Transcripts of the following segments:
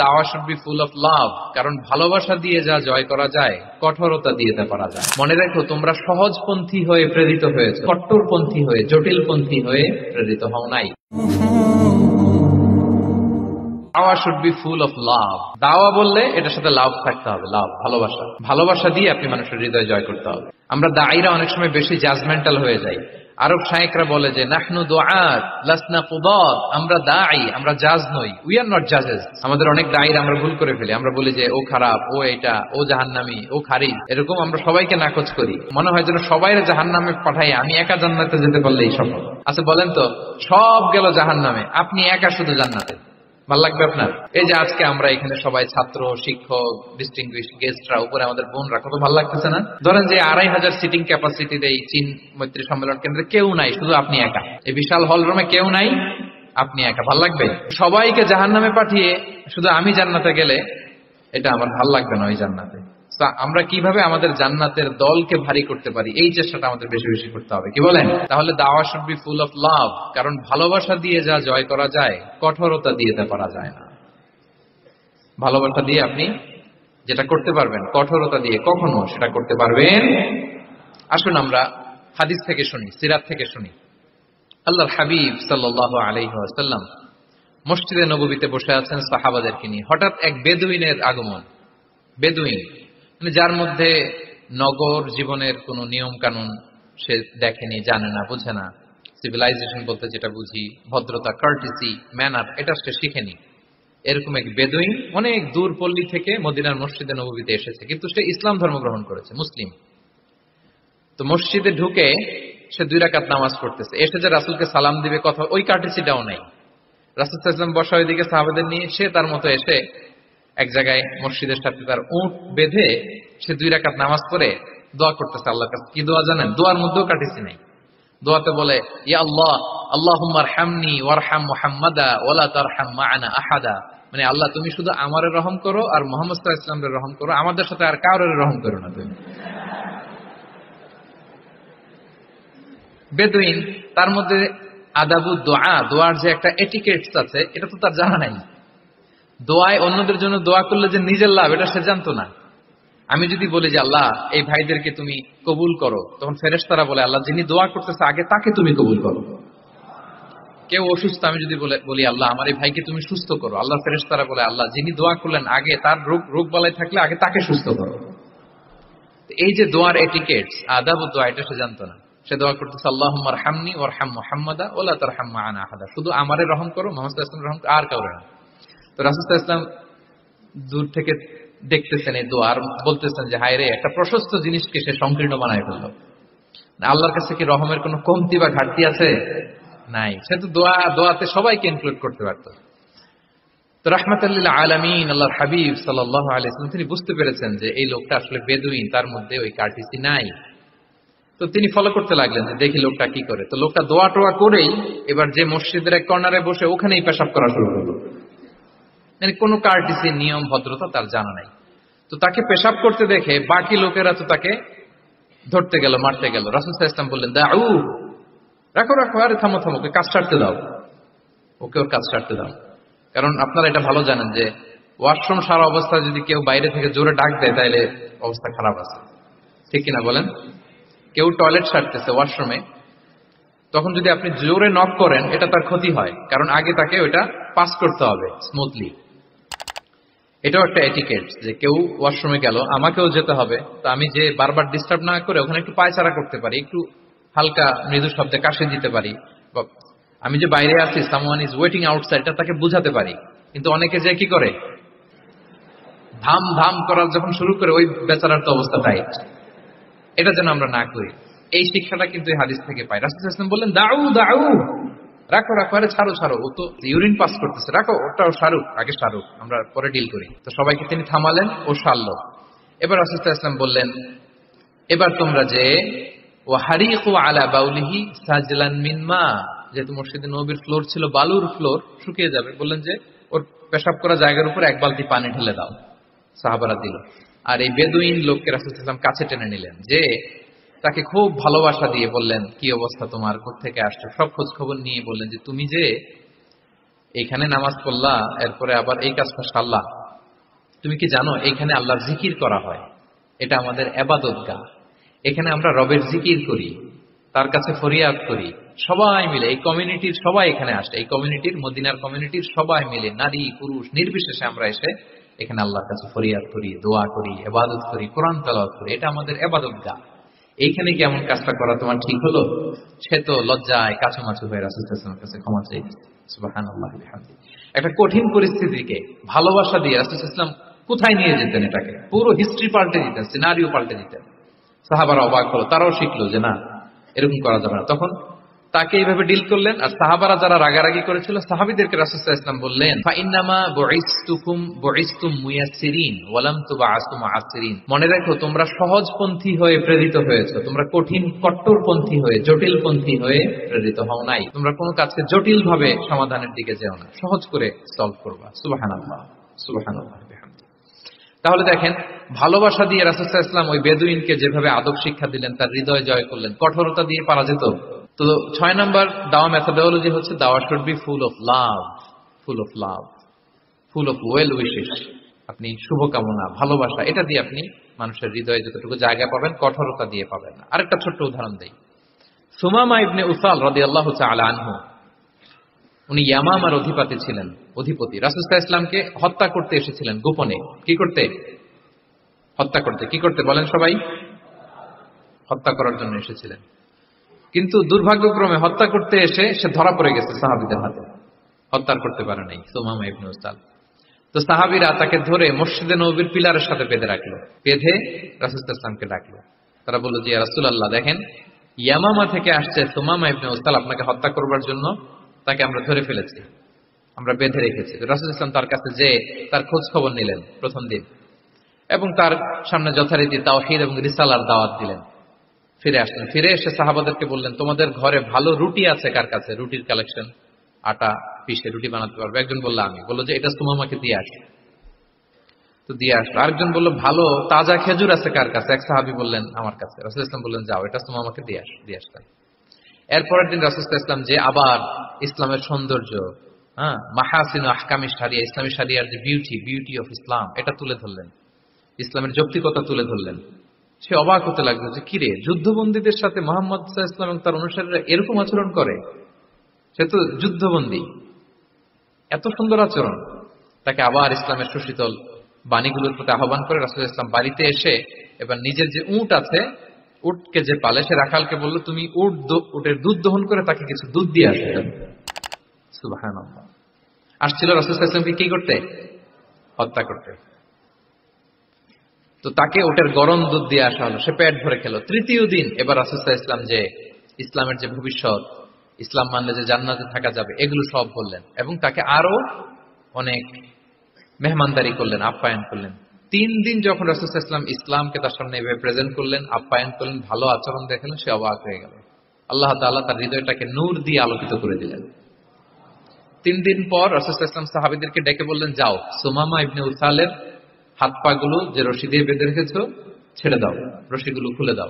দাওয়া should be full of love, কারণ ভালোবাসা দিয়ে যা জয় করা যায় কঠোরতা দিয়ে তা পারা যায়। মনে রেখো, তোমরা সহজপন্থী হয়ে প্রেরিত হয়েছে, কট্টরপন্থী হয়ে, জটিলপন্থী হয়ে প্রেরিত হও নাই। দাওয়া should be full of love. দাওয়া বললে এটার সাথে লাভ থাকতে হবে, লাভ, ভালোবাসা। ভালোবাসা দিয়ে আপনি মানুষের হৃদয় জয় করতে হবে। আমরা দায়ীরা অনেক সময় বেশি জাজমেন্টাল হয়ে যাই। আরব শায়েখরা বলে যে নাহনু দুআত লাসনা কুদাত, আমরা দায়ী, আমরা জাজ নই, উই আর নট জাজেস। আমাদের অনেক দায়ীরা আমরা ভুল করে ফেলি। আমরা বলি যে ও খারাপ, ও এটা, ও জাহান্নামী, ও খারিজ, এরকম আমরা সবাইকে নাকচ করি। মনে হয় যেন সবাইরে জাহান্নামে পাঠাই, আমি একা জান্নাতে যেতে পারলেই সফল। আচ্ছা বলেন তো, সব গেল জাহান্নামে, আপনি একা শুধু জান্নাতে, ভাল লাগবে আপনার? এই যে আজকে আমরা এখানে সবাই ছাত্র, শিক্ষক, ডিস্টিংগুইশ গেস্টরা, উপরে আমাদের বোনরা, কত ভালো লাগতেছে না? ধরেন যে 2500 সিটিং ক্যাপাসিটির এই চীন মৈত্রী সম্মেলন কেন্দ্রে কেউ নাই, শুধু আপনি একা। এই বিশাল হল রুমে কেউ নাই, আপনি একা। ভাল লাগবে? সবাইকে জাহান্নামে পাঠিয়ে শুধু আমি জান্নাতে গেলে এটা আমার ভাল লাগবে না। ওই জান্নাতে আমরা কিভাবে আমাদের জান্নাতের দলকে ভারী করতে পারি, এই চেষ্টাটা আমাদের বেশি বেশি করতে হবে, কি বলেন? তাহলে দাওয়া should be full of love, কারণ ভালোবাসা দিয়ে যা জয় করা যায় কঠোরতা দিয়ে তা পারা যায় না। ভালোবাসা দিয়ে আপনি যেটা করতে পারবেন, কঠোরতা দিয়ে কখনো সেটা করতে পারবেন। আসুন আমরা হাদিস থেকে শুনি, সিরাত থেকে শুনি। আল্লাহর হাবিব সাল্লাল্লাহু আলাইহি ওয়াসাল্লাম মসজিদে নববীতে বসে আছেন সাহাবাদেরকে নিয়ে। হঠাৎ এক বেদুইনের আগমন। বেদুইন মানে যার মধ্যে নগর জীবনের কোন নিয়ম কানুন সে দেখেনি, জানে না, বুঝে না। সিভিলাইজেশন বলতে যেটা বুঝি, ভদ্রতা, কার্টিসি, ম্যানার, এটা সে শিখেনি। এরকম এক বেদুইন অনেক দূর পল্লী থেকে মদিনার মসজিদে নববীতে এসেছে, কিন্তু সে ইসলাম ধর্ম গ্রহণ করেছে, মুসলিম। তো মসজিদে ঢুকে সে 2 রাকাত নামাজ পড়তেছে। এসে যে রাসূলকে সালাম দিবে, কথা, ওই কার্টিসিটাও নাই। রাসূল সাল্লাল্লাহু আলাইহি ওয়াসাল্লাম বসা ওইদিকে সাহাবাদের নিয়ে, সে তার মতো এসে এক জায়গায় মসজিদের সাথে তার উট বেঁধে সে 2 রাকাত নামাজ পড়ে দোয়া করতেছে আল্লাহর কাছে। কি দোয়া জানেন? দোয়ার মধ্যেও কাটিছি নাই। দোয়াতে বলে, ইয়া আল্লাহ, আল্লাহুম্মা আরহামনি ওয়ারহাম মুহাম্মাদা ওয়ালা তারহাম মা'ানা আহাদা। মানে আল্লাহ, তুমি শুধু আমারে রহম করো আর মুহাম্মদ সাল্লাল্লাহু আলাইহি ওয়াসাল্লামের রহম করো, আমাদের সাথে আর কাউরে রহম করো না তুমি। বেদুইন, তার মধ্যে আদাবু দোয়া, দোয়ার যে একটা এটিকেটস আছে, এটা তো তার জানা নাই। দোয়ায় অন্যদের জন্য দোয়া করলে যে নিজের লাভ, এটা সে জানতো না। আমি যদি বলি যে আল্লাহ এই ভাইদেরকে তুমি কবুল করো, তখন ফেরেশতারা বলে আল্লাহ যিনি দোয়া করতেছে আগে তাকে তুমি কবুল করো। কেউ অসুস্থ, আমি যদি বলি আল্লাহ আমার এই ভাইকে তুমি সুস্থ করো, আল্লাহ ফেরেশতারা বলে আল্লাহ যিনি দোয়া করলেন আগে তার রোগ বালাই থাকলে আগে তাকে সুস্থ করো। এই যে দোয়ার এটিকেটস, আদাব ও দোয়া, এটা সে জানতো না। সে দোয়া করতেছে আল্লাহুম্মা আরহামনি ওয়ারহাম মুহাম্মাদা ওয়ালা তারহাম মা'ানা আহাদা, শুধু আমারে রহম করো, মুহাম্মদ সাল্লাল্লাহু আলাইহি ওয়াসাল্লাম রহম, আর কাউরে না। তো রাসূল সাল্লাল্লাহু আলাইহি ওয়াসাল্লাম দূর থেকে দেখতেছেন এই দোয়া, আর বলতেছেন যে হায় রে, একটা প্রশস্ত জিনিসকে সে সংকীর্ণ বানায় ফেললো। আল্লাহর কাছে কি রহমের কোনো কমতি বা ঘাটতি আছে? নাই। সে তো দোয়াতে সবাইকে ইনক্লুড করতে পারত। তো রাহমাতাল লিল আলামিন আল্লাহর হাবিব সাল্লাল্লাহু আলাইহি ওয়াসাল্লাম তিনি বুঝতে পেরেছেন যে এই লোকটা আসলে বেদুইন, তার মধ্যে ওই কার্টিসি নাই। তো তিনি ফলো করতে লাগলেন যে দেখি লোকটা কি করে। তো লোকটা দোয়া টোয়া করেই এবার যে মসজিদের এক কর্নারে বসে ওখানেই পেশাব করা শুরু করলো। মানে কোনো কার্টিসি, নিয়ম, ভদ্রতা তার জানা নাই। তো তাকে পেশাব করতে দেখে বাকি লোকেরা তো তাকে ধরতে গেল, মারতে গেল। রাসূল সাল্লাল্লাহু আলাইহি ওয়াসাল্লাম বললেন, দাউ, রাখো রাখো, আরে থামো থামো, ওকে কাজ ছাড়তে দাও, ওকে ওর কাজ ছাড়তে দাও। কারণ আপনারা এটা ভালো জানেন যে ওয়াশরুম সারা অবস্থায় যদি কেউ বাইরে থেকে জোরে ডাক দেয় তাহলে অবস্থা খারাপ আছে, ঠিক কিনা বলেন? কেউ টয়লেট সারতেছে ওয়াশরুমে, তখন যদি আপনি জোরে নক করেন এটা তার ক্ষতি হয়, কারণ আগে তাকে ওইটা পাস করতে হবে স্মুথলি। এটাও একটা এটিকেট যে কেউ ওয়াশরুমে গেল, আমাকেও যেতে হবে, তো আমি যে বারবার ডিস্টার্ব না করে ওখানে একটু পায়চারা করতে পারি, একটু হালকা মৃদু শব্দে কাশি দিতে পারি, বা আমি যে বাইরে আছি, সামওয়ান ইজ ওয়েটিং আউটসাইড, এটা তাকে বুঝাতে পারি। কিন্তু অনেকে যে কি করে, ধাম ধাম করার যখন শুরু করে, ওই বেচারার তো অবস্থা টাইট। এটা যেন আমরা না করি, এই শিক্ষাটা কিন্তু এই হাদিস থেকে পাই। রাসূল সাল্লাল্লাহু আলাইহি ওয়াসাল্লাম বললেন, দাউ দাউ, রাখো রাখো, আরে ছাড়ো ছাড়ো, ও তো ইউরিন পাস করতেছে, রাখো, ওটাও সারুক, আগে সারুক, আমরা পরে ডিল করি। তো সবাইকে তিনি থামালেন, ও সারলো। এবার রাসূল সাল্লাল্লাহু আলাইহি ওয়াসাল্লাম বললেন, এবার তোমরা যে ওয়াহারিকু আলা বাউলিহি সাজলান মিন মা, যেহেতু মসজিদে নববীর ফ্লোর ছিল বালুর ফ্লোর, শুকিয়ে যাবে, বললেন যে ওর পেশাব করা জায়গার উপর 1 বালতি পানি ঢেলে দাও। সাহাবারা দিল। আর এই বেদুইন লোককে রাসূল সাল্লাল্লাহু আলাইহি ওয়াসাল্লাম কাছে টেনে নিলেন, যে তাকে খুব ভালোবাসা দিয়ে বললেন, কি অবস্থা তোমার, কোত্থেকে আসছো, সব খোঁজ খবর নিয়ে বললেন যে তুমি যে এইখানে নামাজ পড়লা, এরপরে আবার এই কাজটা সারলা, তুমি কি জানো এখানে আল্লাহর জিকির করা হয়? এটা আমাদের ইবাদতগাহ। এখানে আমরা রবের জিকির করি, তার কাছে ফরিয়াদ করি, সবাই মিলে এই কমিউনিটির সবাই এখানে আসে, এই কমিউনিটির, মদিনার কমিউনিটির সবাই মিলে, নারী পুরুষ নির্বিশেষে আমরা এসে এখানে আল্লাহর কাছে ফরিয়াদ করি, দোয়া করি, ইবাদত করি, কোরআন তেলাওয়াত করি। এটা আমাদের ইবাদতগাহ। এইখানে কি এমন কাজটা করা তোমার ঠিক হলো? সে তো লজ্জায় কাছুমাছু হয়ে রাসূল সাল্লাল্লাহু আলাইহি ওয়াসাল্লামের কাছে ক্ষমা চাইছে। সুবহানাল্লাহ ওয়া বিহামদিহি। একটা কঠিন পরিস্থিতিকে ভালোবাসা দিয়ে রাসূল সাল্লাল্লাহু আলাইহি ওয়াসাল্লাম কোথায় নিয়ে যেতেন, এটাকে পুরো হিস্ট্রি পাল্টে দিতেন, সিনারিও পাল্টে দিতেন। সাহাবারা অবাক হলো, তারাও শিখলো যে না, এরকম করা যাবে না। তখন তাকে এইভাবে ডিল করলেন। আর সাহাবারা যারা রাগারাগি করেছিল, সাহাবীদেরকে রাসূল সাল্লাল্লাহু আলাইহি ওয়াসাল্লাম বললেন, ফাইন্নামা বুইসতুম মুয়াসসিরিন ওয়া লাম তুবআসু মুআসসিরিন। মনে রাখো, তোমরা সহজপন্থী হয়ে প্রেরিত হয়েছে, তোমরা কঠিন কট্টরপন্থী হয়ে, জটিলপন্থী হয়ে প্রেরিত হও নাই। তোমরা কোনো কাজকে জটিল ভাবে সমাধানের দিকে যেও না, সহজ করে সলভ করবা। সুবহানাল্লাহ, সুবহানাল্লাহ। তাহলে দেখেন, ভালোবাসা দিয়ে রাসূল সাল্লাল্লাহু আলাইহি ওয়াসাল্লাম ওই বেদুইনকে যেভাবে আদব শিক্ষা দিলেন, তার হৃদয় জয় করলেন, কঠোরতা দিয়ে পারা যেত? তো 6 নাম্বার দাওয়া মেথোডোলজি হচ্ছে, দাওয়া should be full of love, full of love, full of well wishes. আপনি শুভকামনা, ভালোবাসা, এটা দিয়ে আপনি মানুষের হৃদয়ে যতটুকু জায়গা পাবেন, কঠোরতা দিয়ে পাবেন না। আরেকটা ছোট্ট উদাহরণ দেই। সুমামা ইবনে উসাল রাদিয়াল্লাহু তাআলা আনহু, উনি ইয়ামামার অধিপতি ছিলেন, অধিপতি। রাসূল সাল্লাল্লাহু আলাইহি ওয়াসাল্লামকে হত্যা করতে এসেছিলেন গোপনে। কি করতে? হত্যা করতে। কি করতে বলেন সবাই? হত্যা করার জন্য এসেছিলেন। কিন্তু দুর্ভাগ্যক্রমে হত্যা করতে এসে সে ধরা পড়ে গেছে সাহাবীদের হাতে, হত্যা করতে পারে নাই সুমামা ইবনে উসাল। তো সাহাবীরা তাকে ধরে মসজিদে নববীর পিলারের সাথে বেঁধে রাখলো, বেঁধে রাসূল সাল্লাল্লাহু আলাইহি ওয়াসাল্লামকে ডাকলো। তারা বলল যে, ইয়া রাসূলুল্লাহ, দেখেন ইয়ামামা থেকে আসছে সুমামা ইবনে উসাল আপনাকে হত্যা করবার জন্য, তাকে আমরা ধরে ফেলেছি, আমরা বেঁধে রেখেছি। তো রাসূল সাল্লাল্লাহু আলাইহি ওয়াসাল্লাম তার কাছে যেয়ে তার খোঁজ খবর নিলেন প্রথম দিন, এবং তার সামনে যথারীতি তাওহীদ এবং রিসালার দাওয়াত দিলেন। ফিরে আসলেন, ফিরে এসে সাহাবাদেরকে বললেন, তোমাদের ঘরে ভালো রুটি আছে কার কাছে? রুটির কালেকশন, আটা পিষে রুটি বানাতে পারবে। একজন বলল আমি। বললো যে এটা সুমামাকে দিয়ে আসো। তো দিয়ে আসলো। আরেকজন বললো ভালো তাজা খেজুর আছে কার কাছে? এক সাহাবী বললেন আমার কাছে। রাসূল সাল্লাল্লাহু আলাইহি ওয়াসাল্লাম বললেন যাও, এটা সুমামাকে দিয়ে আসো। দিয়ে আসলেন। এরপরের দিন রাসূল সাল্লাল্লাহু আলাইহি ওয়াসাল্লাম যে আবার ইসলামের সৌন্দর্য, মাহাসিন আহকামি শারিয়া, ইসলামী শারিয়ার যে বিউটি অফ ইসলাম, এটা তুলে ধরলেন, ইসলামের যৌক্তিকতা তুলে ধরলেন। সে অবাক হতে লাগলো যে কিরে, যুদ্ধবন্দীদের সাথে মুহাম্মদ সাল্লাল্লাহু আলাইহি ওয়াসাল্লাম এবং তার অনুসারীরা এরকম আচরণ করে? সে তো যুদ্ধবন্দী, এত সুন্দর আচরণ। তাকে আবার ইসলামের সুশীতল বাণীগুলোর প্রতি আহ্বান করে রাসূল সাল্লাল্লাহু আলাইহি ওয়াসাল্লাম বাড়িতে এসে এবার নিজের যে উট আছে, উটকে যে পালে, সে রাখালকে বলল, তুমি উটের দুধ দহন করে তাকে কিছু দুধ দিয়ে আসো। সুবহানাল্লাহ। আসছিল রাসূল সাল্লাল্লাহু আলাইহি ওয়াসাল্লামকে কি করতে? হত্যা করতে। তো তাকে ওটের গরম দুধ দিয়ে আসা হলো, সে পেট ভরে খেলো। তৃতীয় দিন এবার রাসূল সাল্লাল্লাহু আলাইহি ওয়াসাল্লাম যে ইসলামের যে ভবিষ্যৎ, ইসলাম মানলে যে জান্নাতে থাকা যাবে, এগুলো সব বললেন, এবং তাকে আরো অনেক মেহমানদারি করলেন, আপ্যায়ন করলেন। 3 দিন যখন রাসূল সাল্লাল্লাহু আলাইহি ওয়াসাল্লাম ইসলামকে তার সামনে এভাবে প্রেজেন্ট করলেন, আপ্যায়ন করলেন, ভালো আচরণ দেখালেন, সে অবাক হয়ে গেল। আল্লাহ তাআলা তার হৃদয়টাকে নূর দিয়ে আলোকিত করে দিলেন। 3 দিন পর রাসূল সাল্লাল্লাহু আলাইহি ওয়াসাল্লাম সাহাবীদেরকে ডেকে বললেন, যাও সুমামা ইবনে উসালের হাত পা গুলো যে রশি দিয়ে বেঁধে রেখেছো ছেড়ে দাও, রশিগুলো খুলে দাও।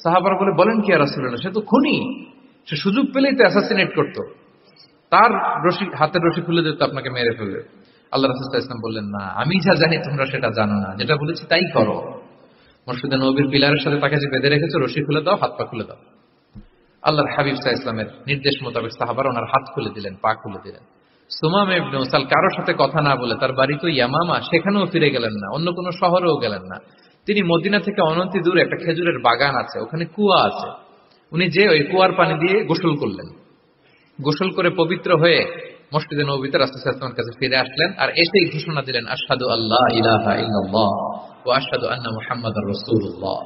সাহাবারা বলেন কি ইয়া রাসূলুল্লাহ, সে তো খুনি, সে সুযোগ পেলেই তো অ্যাসাসিনেট করত, তার রশি, হাতের রশি খুলে দিত, আপনাকে মেরে ফেলবে। আল্লাহ রাসূল সাল্লাল্লাহু আলাইহি ওয়াসাল্লাম বললেন, না, আমি যা জানি তোমরা সেটা জানো না, যেটা বলেছি তাই করো। মসজিদে নববীর পিলারের সাথে তাকে যে বেঁধে রেখেছো, রশি খুলে দাও, হাত পা খুলে দাও। আল্লাহর হাবিব সাল্লাল্লাহু আলাইহি ওয়াসাল্লামের নির্দেশ মোতাবেক সাহাবারা ওনার হাত খুলে দিলেন, পা খুলে দিলেন। সুমামা ইবনে উসাল কারোর সাথে কথা না বলে, তার বাড়ি তো ইয়ামামা, সেখানেও ফিরে গেলেন না, অন্য কোনো শহরেও গেলেন না। তিনি মদিনা থেকে অনতি দূরে একটা খেজুরের বাগান আছে, ওখানে কুয়া আছে, উনি যে ওই কুয়ার পানি দিয়ে গোসল করলেন। গোসল করে পবিত্র হয়ে মসজিদে নববীতে রাসূল সাল্লাল্লাহু আলাইহি ওয়াসাল্লামের কাছে ফিরে আসলেন, আর এসেই ঘোষণা দিলেন, আশহাদু আল্লা ইলাহা ইল্লাল্লাহ ওয়া আশহাদু আন্না মুহাম্মাদার রাসূলুল্লাহ।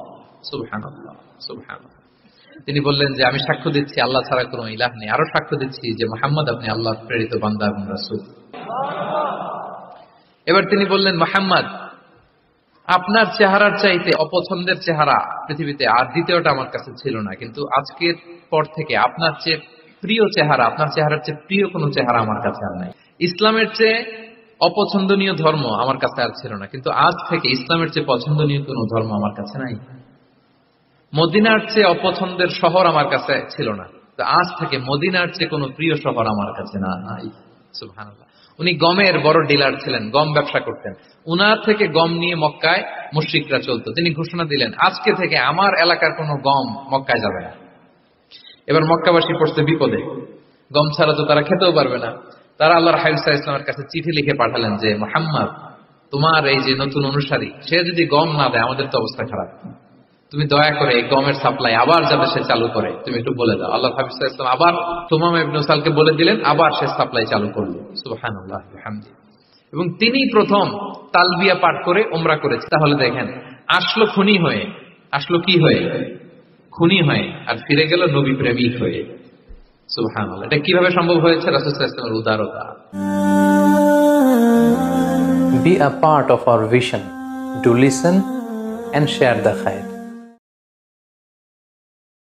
সুবহানাল্লাহ, সুবহানাল্লাহ। তিনি বললেন যে আমি সাক্ষ্য দিচ্ছি আল্লাহ ছাড়া কোনো ইলাহ নেই, আরো সাক্ষ্য দিচ্ছি যে মুহাম্মদ আপনি আল্লাহর প্রেরিত বান্দা এবং রাসূল। এবার তিনি বললেন, মুহাম্মদ, আপনার চেহারার চাইতে অপছন্দের চেহারা পৃথিবীতে আর দ্বিতীয়টা আমার কাছে ছিল না, কিন্তু আজকের পর থেকে আপনার চেয়ে প্রিয় চেহারা, আপনার চেহারার চেয়ে প্রিয় কোনো চেহারা আমার কাছে আর নাই। ইসলামের চেয়ে অপছন্দনীয় ধর্ম আমার কাছে আর ছিল না, কিন্তু আজ থেকে ইসলামের চেয়ে পছন্দনীয় কোনো ধর্ম আমার কাছে নাই। মদিনার চেয়ে অপছন্দের শহর আমার কাছে ছিল না, তো আজ থেকে মদিনার চেয়ে কোনো প্রিয় শহর আমার কাছে নাই। সুবহানাল্লাহ। উনি গমের বড় ডিলার ছিলেন, গম ব্যবসা করতেন। উনার থেকে গম নিয়ে মক্কায় মুশরিকরা চলতো। তিনি ঘোষণা দিলেন, আজকে থেকে আমার এলাকার কোনো গম মক্কায় যাবে না। এবার মক্কাবাসী পড়ছে বিপদে, গম ছাড়া তো তারা খেতেও পারবে না। তারা আল্লাহর হাবিব সাল্লাল্লাহু আলাইহি ওয়াসাল্লামের কাছে চিঠি লিখে পাঠালেন যে, মুহাম্মদ, তোমার এই যে নতুন অনুসারী, সে যদি গম না দেয় আমাদের তো অবস্থা খারাপ। তুমি দয়া করে এই গমের সাপ্লাই আবার যাতে সে চালু করে তুমি একটু বলে দাও। আল্লাহ হাবিব সাল্লাল্লাহু আলাইহি ওয়াসাল্লাম আবার সুমামা ইবনে উসালকে বলে দিলেন, আবার সে সাপ্লাই চালু করলো। সুবহানাল্লাহ ওয়া বিহামদিহি। এবং তিনি প্রথম তালবিয়া পাঠ করে উমরা করেছে। তাহলে দেখেন, আসলো খুনি হয়ে, আসলো কি হয়ে? খুনি হয়ে, আর ফিরে গেল নবী প্রেমিক হয়ে। সুবহানাল্লাহ। এটা কিভাবে সম্ভব হয়েছে? রাসূল সাল্লাল্লাহু আলাইহি ওয়াসাল্লামের উদারতা। Be a part of our vision. Do listen and share the khair.